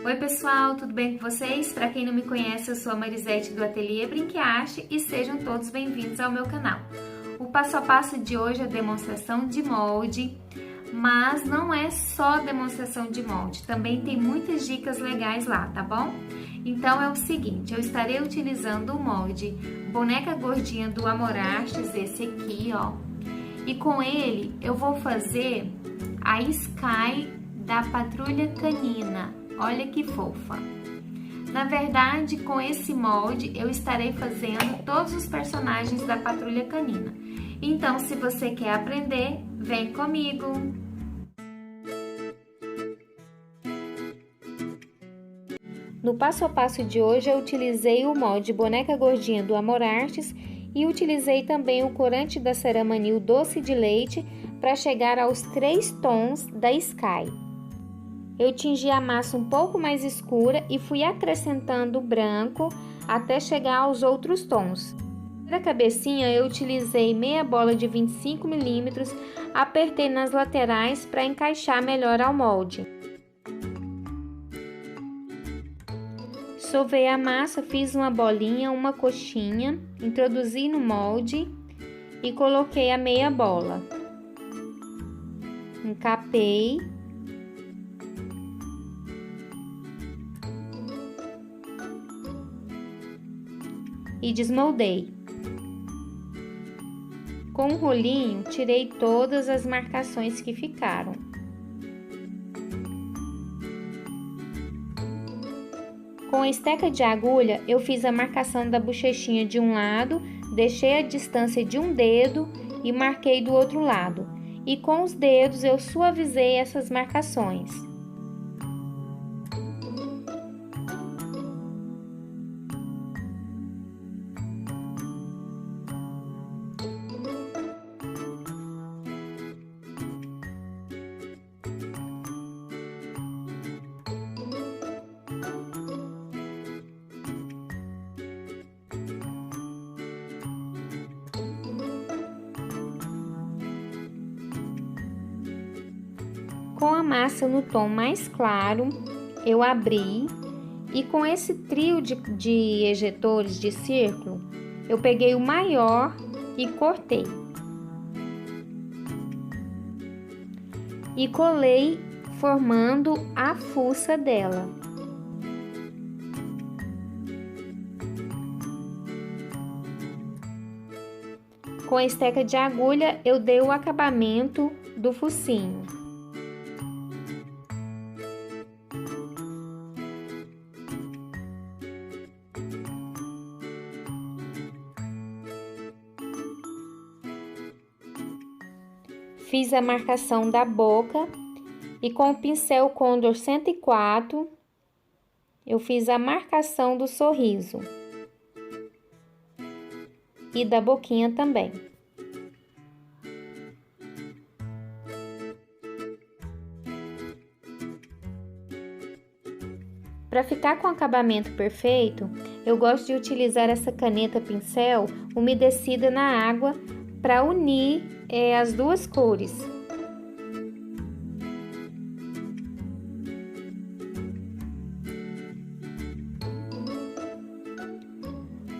Oi pessoal, tudo bem com vocês? Para quem não me conhece, eu sou a Marisete do Ateliê Brinquiarte e sejam todos bem-vindos ao meu canal. O passo a passo de hoje é a demonstração de molde, mas não é só demonstração de molde, também tem muitas dicas legais lá, tá bom? Então é o seguinte, eu estarei utilizando o molde Boneca Gordinha do Amor Artes, esse aqui, ó, e com ele eu vou fazer a Sky da Patrulha Canina. Olha que fofa! Na verdade, com esse molde, eu estarei fazendo todos os personagens da Patrulha Canina. Então, se você quer aprender, vem comigo! No passo a passo de hoje, eu utilizei o molde Boneca Gordinha do Amor Artes e utilizei também o corante da Ceramanil Doce de Leite para chegar aos 3 tons da Sky. Eu tingi a massa um pouco mais escura e fui acrescentando o branco até chegar aos outros tons. Para a cabecinha eu utilizei meia bola de 25 mm, apertei nas laterais para encaixar melhor ao molde. Sovei a massa, fiz uma bolinha, uma coxinha, introduzi no molde e coloquei a meia bola. Encapei. E desmoldei. Com um rolinho, tirei todas as marcações que ficaram. Com a esteca de agulha, eu fiz a marcação da bochechinha de um lado, deixei a distância de um dedo e marquei do outro lado. E com os dedos eu suavizei essas marcações. Com a massa no tom mais claro, eu abri e com esse trio de ejetores de círculo, eu peguei o maior e cortei. E colei formando a fuça dela. Com a esteca de agulha, eu dei o acabamento do focinho. Fiz a marcação da boca e com o pincel Condor 104, eu fiz a marcação do sorriso e da boquinha também. Para ficar com o acabamento perfeito, eu gosto de utilizar essa caneta pincel umedecida na água para unir as duas cores.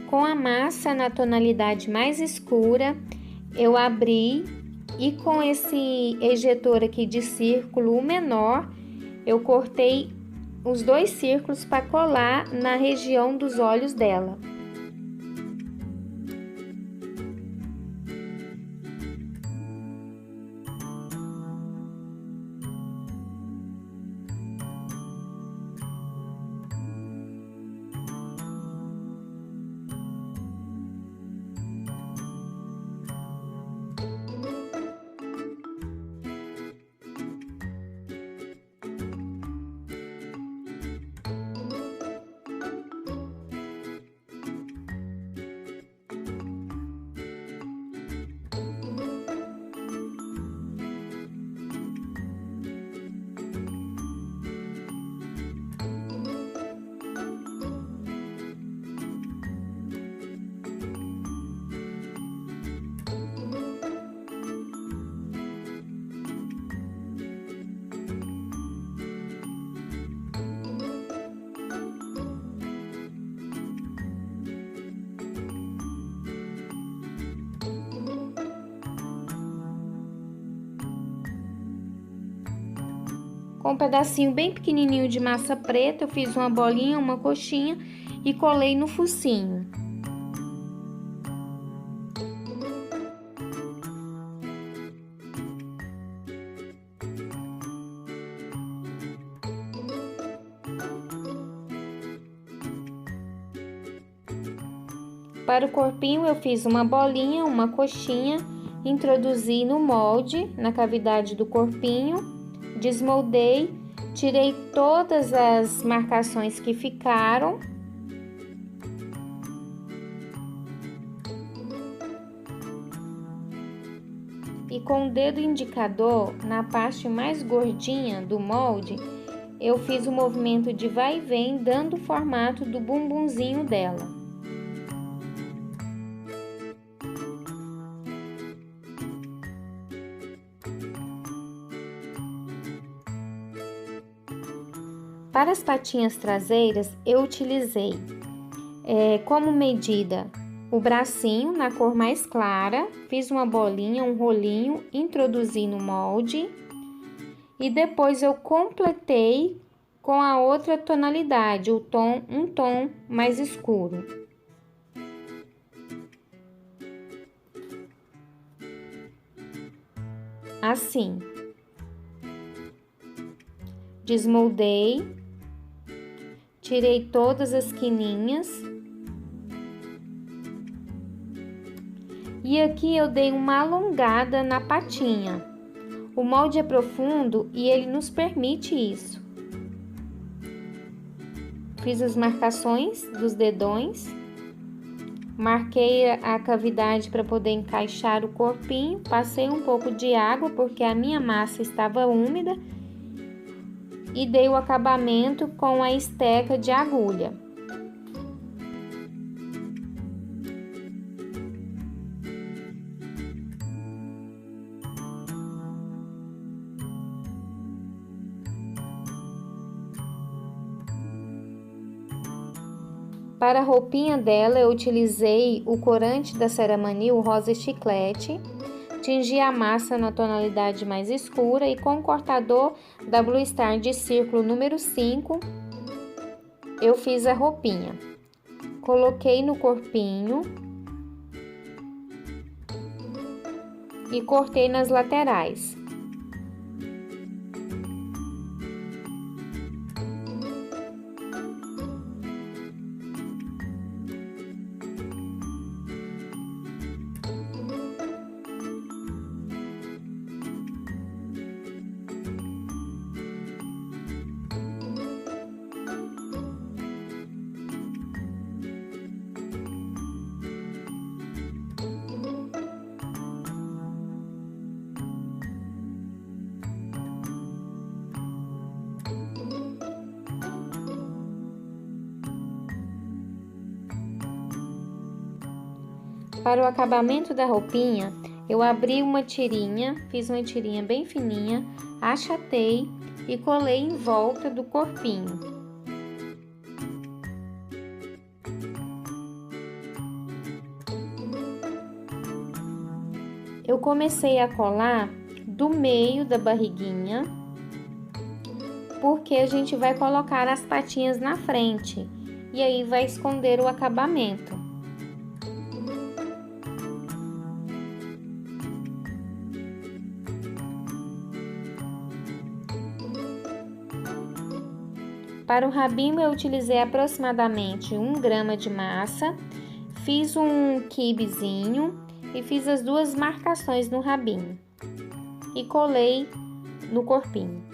Com a massa na tonalidade mais escura, eu abri e com esse ejetor aqui de círculo, o menor, eu cortei os 2 círculos para colar na região dos olhos dela. Com um pedacinho bem pequenininho de massa preta, eu fiz uma bolinha, uma coxinha e colei no focinho. Para o corpinho, eu fiz uma bolinha, uma coxinha, introduzi no molde, na cavidade do corpinho, desmoldei, tirei todas as marcações que ficaram. E com o dedo indicador, na parte mais gordinha do molde, eu fiz o movimento de vai e vem, dando o formato do bumbumzinho dela. Para as patinhas traseiras, eu utilizei como medida o bracinho na cor mais clara, fiz uma bolinha, um rolinho, introduzi no molde e depois eu completei com a outra tonalidade, um tom mais escuro. Assim. Desmoldei. Tirei todas as quininhas. E aqui eu dei uma alongada na patinha. O molde é profundo e ele nos permite isso. Fiz as marcações dos dedões. Marquei a cavidade para poder encaixar o corpinho. Passei um pouco de água porque a minha massa estava úmida. E dei o acabamento com a esteca de agulha. Para a roupinha dela, eu utilizei o corante da Ceramanil rosa chiclete. Tingi a massa na tonalidade mais escura e com o cortador da Blue Star de círculo número 5, eu fiz a roupinha. Coloquei no corpinho e cortei nas laterais. Para o acabamento da roupinha, eu abri uma tirinha, fiz uma tirinha bem fininha, achatei e colei em volta do corpinho. Eu comecei a colar do meio da barriguinha, porque a gente vai colocar as patinhas na frente e aí vai esconder o acabamento. Para o rabinho, eu utilizei aproximadamente 1 grama de massa, fiz um quibezinho e fiz as 2 marcações no rabinho e colei no corpinho.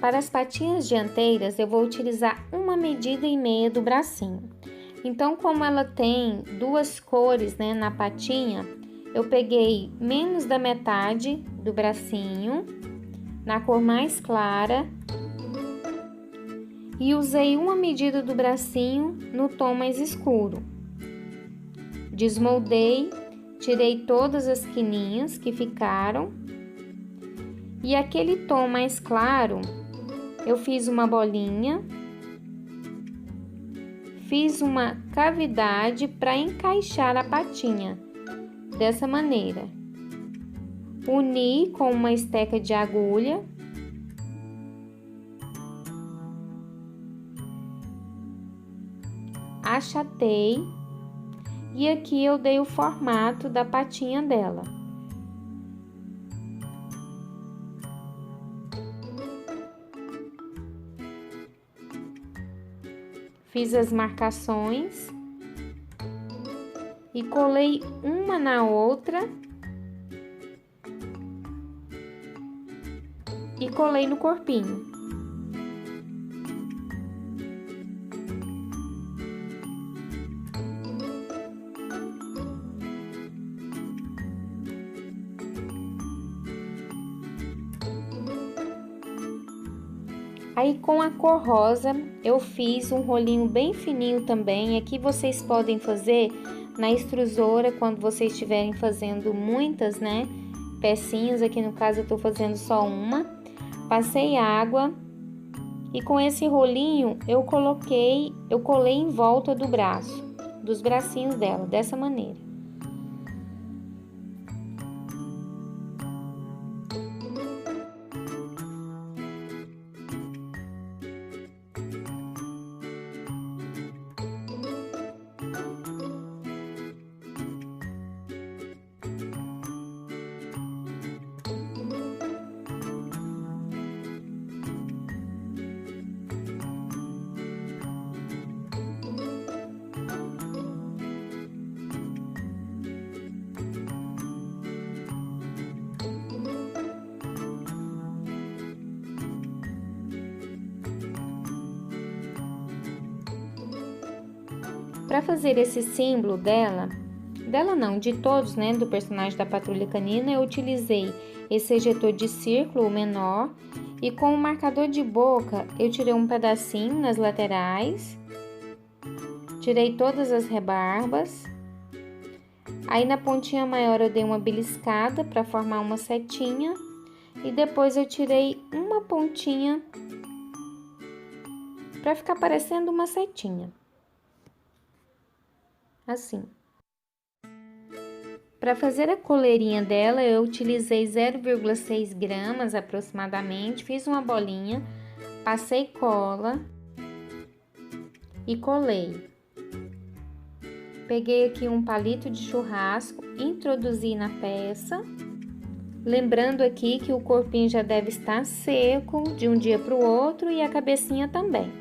Para as patinhas dianteiras, eu vou utilizar 1,5 medida do bracinho. Então, como ela tem 2 cores, né, na patinha, eu peguei menos da metade do bracinho, na cor mais clara, e usei uma medida do bracinho no tom mais escuro. Desmoldei, tirei todas as quininhas que ficaram e aquele tom mais claro eu fiz uma bolinha, fiz uma cavidade para encaixar a patinha, dessa maneira. Uni com uma esteca de agulha. Achatei e aqui eu dei o formato da patinha dela. Fiz as marcações e colei uma na outra e colei no corpinho. Aí com a cor rosa eu fiz um rolinho bem fininho também. Aqui vocês podem fazer na extrusora quando vocês estiverem fazendo muitas, né, pecinhas. Aqui no caso eu tô fazendo só uma. Passei água e com esse rolinho eu colei em volta do braço, dos bracinhos dela, dessa maneira. Para fazer esse símbolo dela não, de todos, né, do personagem da Patrulha Canina, eu utilizei esse ejetor de círculo, o menor, e com o marcador de boca eu tirei um pedacinho nas laterais, tirei todas as rebarbas, aí na pontinha maior eu dei uma beliscada para formar uma setinha, e depois eu tirei uma pontinha para ficar parecendo uma setinha. Assim. Para fazer a coleirinha dela, eu utilizei 0,6 gramas aproximadamente, fiz uma bolinha, passei cola e colei. Peguei aqui um palito de churrasco, introduzi na peça, lembrando aqui que o corpinho já deve estar seco de um dia para o outro e a cabecinha também.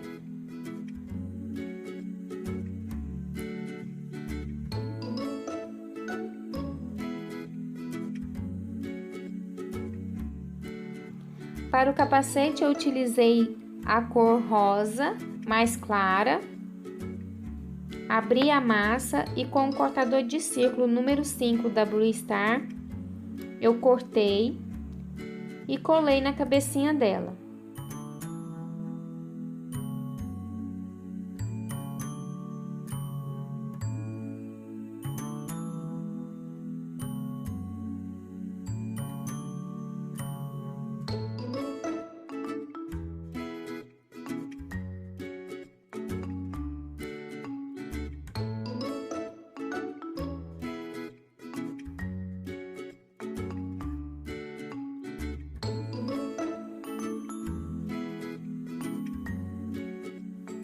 Para o capacete, eu utilizei a cor rosa, mais clara. Abri a massa e com o cortador de círculo número 5 da Blue Star, eu cortei e colei na cabecinha dela.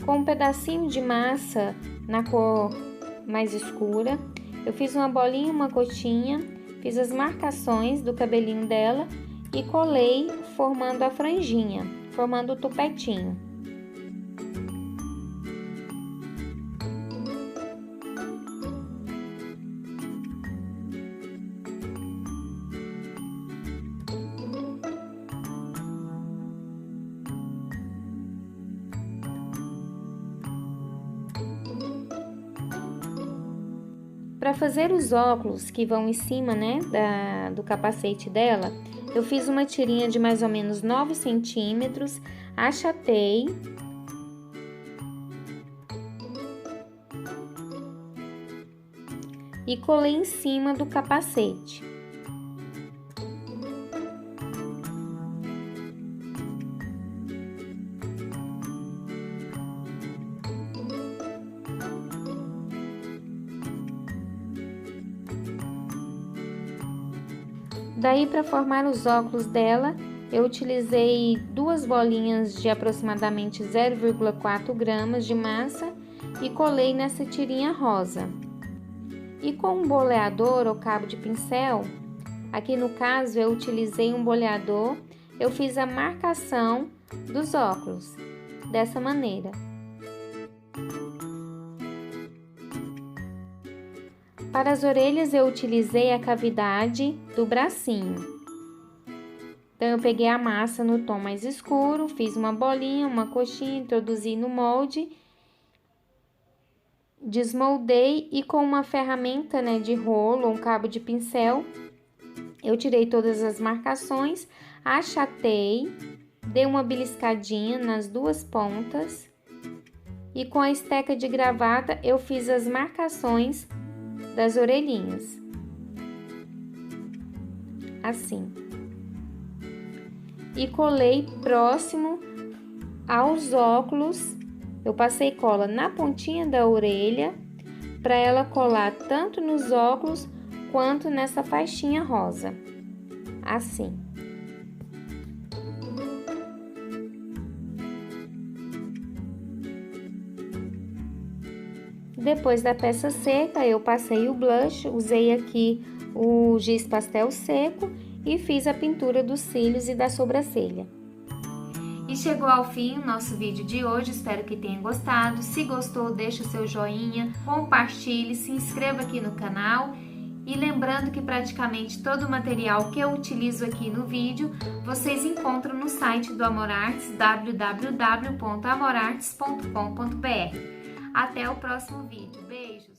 Com um pedacinho de massa na cor mais escura, eu fiz uma bolinha, uma gotinha, fiz as marcações do cabelinho dela e colei formando a franjinha, formando o tupetinho. Para fazer os óculos que vão em cima, né, do capacete dela, eu fiz uma tirinha de mais ou menos 9 centímetros, achatei e colei em cima do capacete. Daí, para formar os óculos dela, eu utilizei 2 bolinhas de aproximadamente 0,4 gramas de massa e colei nessa tirinha rosa. E com um boleador ou cabo de pincel, aqui no caso eu utilizei um boleador, eu fiz a marcação dos óculos, dessa maneira. Para as orelhas eu utilizei a cavidade do bracinho. Então eu peguei a massa no tom mais escuro, fiz uma bolinha, uma coxinha, introduzi no molde, desmoldei e com uma ferramenta, de rolo, um cabo de pincel, eu tirei todas as marcações, achatei, dei uma beliscadinha nas 2 pontas e com a esteca de gravata eu fiz as marcações das orelhinhas, assim, e colei próximo aos óculos. Eu passei cola na pontinha da orelha para ela colar tanto nos óculos quanto nessa faixinha rosa, assim. Depois da peça seca, eu passei o blush, usei aqui o giz pastel seco e fiz a pintura dos cílios e da sobrancelha. E chegou ao fim o nosso vídeo de hoje, espero que tenha gostado. Se gostou, deixa o seu joinha, compartilhe, se inscreva aqui no canal. E lembrando que praticamente todo o material que eu utilizo aqui no vídeo, vocês encontram no site do Amor Artes, www.amorartes.com.br. Até o próximo vídeo. Beijos!